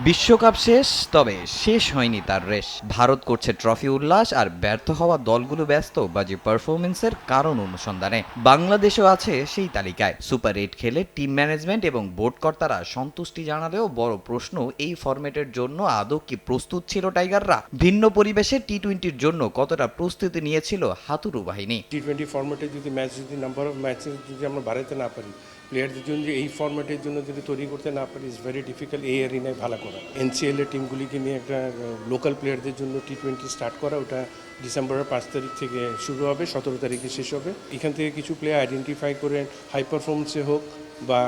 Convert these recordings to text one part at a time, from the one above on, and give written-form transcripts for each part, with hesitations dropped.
বিশ্বকাপ শেষ, তবে শেষ হয়নি তার রেশ। ভারত করছে ট্রফি উল্লাস, আর ব্যর্থ হওয়া দলগুলো ব্যস্ত বাজে পারফরমেন্সের কারণ অনুসন্ধানে। বাংলাদেশও আছে সেই তালিকায়। সুপার 8 খেলে টিম ম্যানেজমেন্ট এবং বোর্ড কর্তারা সন্তুষ্টি জানালেও বড় প্রশ্ন, এই ফরম্যাটের জন্য আদৌ কি প্রস্তুত ছিল টাইগাররা? ভিন্ন পরিবেশে টি-20-র জন্য কতটা প্রস্তুতি নিয়েছিল হাতুড়ু বাহিনী? টি-20 ফরম্যাটে যদি নাম্বার অফ ম্যাচেস যদি আমরা বাড়াতে না পারি, প্লেয়ারদের জন্য যে এই ফরম্যাটের জন্য যদি তৈরি করতে না পারি, ইটস ভেরি ডিফিকাল্ট এই এরিনায় ভালো করা। এনসিএল এর টিমগুলিকে নিয়ে একটা লোকাল প্লেয়ারদের জন্য টি-20 স্টার্ট করা, ওটা ডিসেম্বরের 5 তারিখ থেকে শুরু হবে, 17 তারিখে শেষ হবে। এখান থেকে কিছু প্লেয়ার আইডেন্টিফাই করে হাই পারফরমেন্সে হোক বা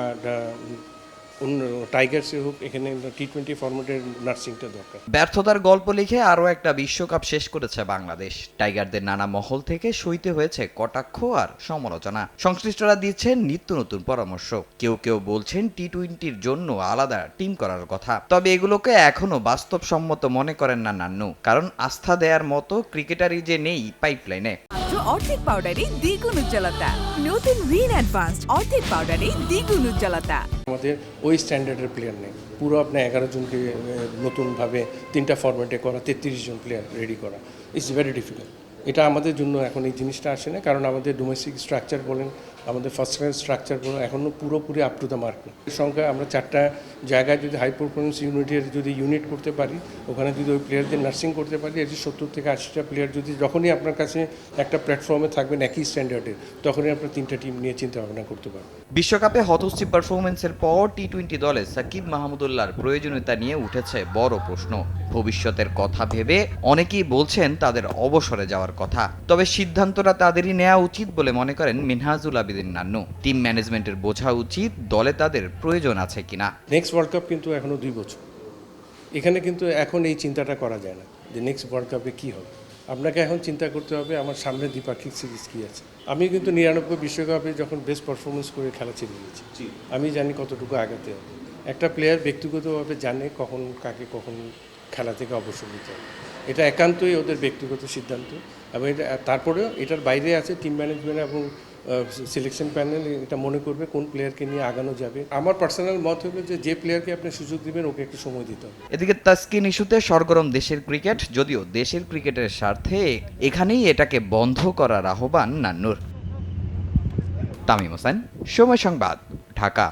অন্য টাইগার্সে হোক, এখানে টি-20 ফরম্যাটের নার্সিংটা দরকার। ব্যর্থতার গল্প লিখে আরও একটা বিশ্বকাপ শেষ করেছে বাংলাদেশ। টাইগারদের নানা মহল থেকে সইতে হয়েছে কটাক্ষ আর সমালোচনা। সংশ্লিষ্টরা দিচ্ছেন নিত্য নতুন পরামর্শ। কেউ কেউ বলছেন টি-20-র জন্য আলাদা টিম করার কথা। তবে এগুলোকে এখনো বাস্তবসম্মত মনে করেন না নান্নু, কারণ আস্থা দেওয়ার মতো ক্রিকেটারই যে নেই পাইপলাইনে। অর্ধেক পাউডারে দ্বিগুণ উজ্জ্বলতা। নতুন রিন অ্যাডভান্সড অর্ধেক পাউডারে দ্বিগুণ উজ্জ্বলতা। আমাদের ওই স্ট্যান্ডার্ডের প্লেয়ার নেই। পুরো আপনার 11 জনকে নতুনভাবে 3টা ফরম্যাটে করা, 33 জন প্লেয়ার রেডি করা, ইটস ভেরি ডিফিকাল্ট। এটা আমাদের জন্য এখন এই জিনিসটা আসে না, কারণ আমাদের ডোমেস্টিক স্ট্রাকচার বলেন, আমাদের ফার্স্ট ক্লাস স্ট্রাকচার বলেন, এখনও পুরোপুরি আপ টু দ্য মার্ক না। এর সঙ্গে আমরা 4টা জায়গায় যদি হাই পারফরমেন্স ইউনিটের যদি ইউনিট করতে পারি, ওখানে যদি ওই প্লেয়ারদের নার্সিং করতে পারি, এই যে 70 থেকে 80টা প্লেয়ার যদি যখনই আপনার কাছে একটা প্ল্যাটফর্মে থাকবেন একই স্ট্যান্ডার্ডের, তখনই আপনার 3টা টিম নিয়ে চিন্তা ভাবনা করতে পারবেন। বিশ্বকাপে হতশ্রী পারফরমেন্সের পর টি-20 দলে সাকিব মাহমুদুল্লাহর প্রয়োজনীয়তা নিয়ে উঠেছে বড় প্রশ্ন। ভবিষ্যতের কথা ভেবে অনেকেই বলছেন তাদের অবসরে যাওয়ার কথা। তবে সিদ্ধান্তটা তাদেরই নেওয়া উচিত বলে মনে করেন মিনহাজুল আবেদিন নান্নু। টিম ম্যানেজমেন্টের বোঝা উচিত দলে তাদের প্রয়োজন আছে কিনা। নেক্সট ওয়ার্ল্ড কাপ কিন্তু এখনও 2 বছর। এখানে কিন্তু এখন এই চিন্তাটা করা যায় না যে নেক্সট ওয়ার্ল্ড কাপে কী হবে। আপনাকে এখন চিন্তা করতে হবে আমার সামনে দ্বিপাক্ষিক সিরিজ কী আছে। আমি কিন্তু 99 বিশ্বকাপে যখন বেস্ট পারফরমেন্স করে খেলা ছেড়ে দিয়েছি, আমি জানি কতটুকু আগাতে হবে। একটা প্লেয়ার ব্যক্তিগতভাবে জানে কখন কাকে কখন খেলা থেকে অবসর নিতে হবে। এটা একান্তই ওদের ব্যক্তিগত সিদ্ধান্ত, এবং এটা তারপরেও এটার বাইরে আছে টিম ম্যানেজমেন্ট এবং সিলেকশন প্যানেল এটা মনে করবে কোন প্লেয়ারকে নিয়ে আগানো যাবে। আমার পার্সোনাল মত হলো যে প্লেয়ারকে আপনি সুযোগ দিবেন ওকে একটু সময় দিতে হবে। এদিকে তাসকিন ইস্যুতে সরগরম দেশের ক্রিকেট, যদিও দেশের ক্রিকেটের স্বার্থে এখানেই এটাকে বন্ধ করার আহ্বান নান্নুর। তামিম হোসেন, সময় সংবাদ, ঢাকা।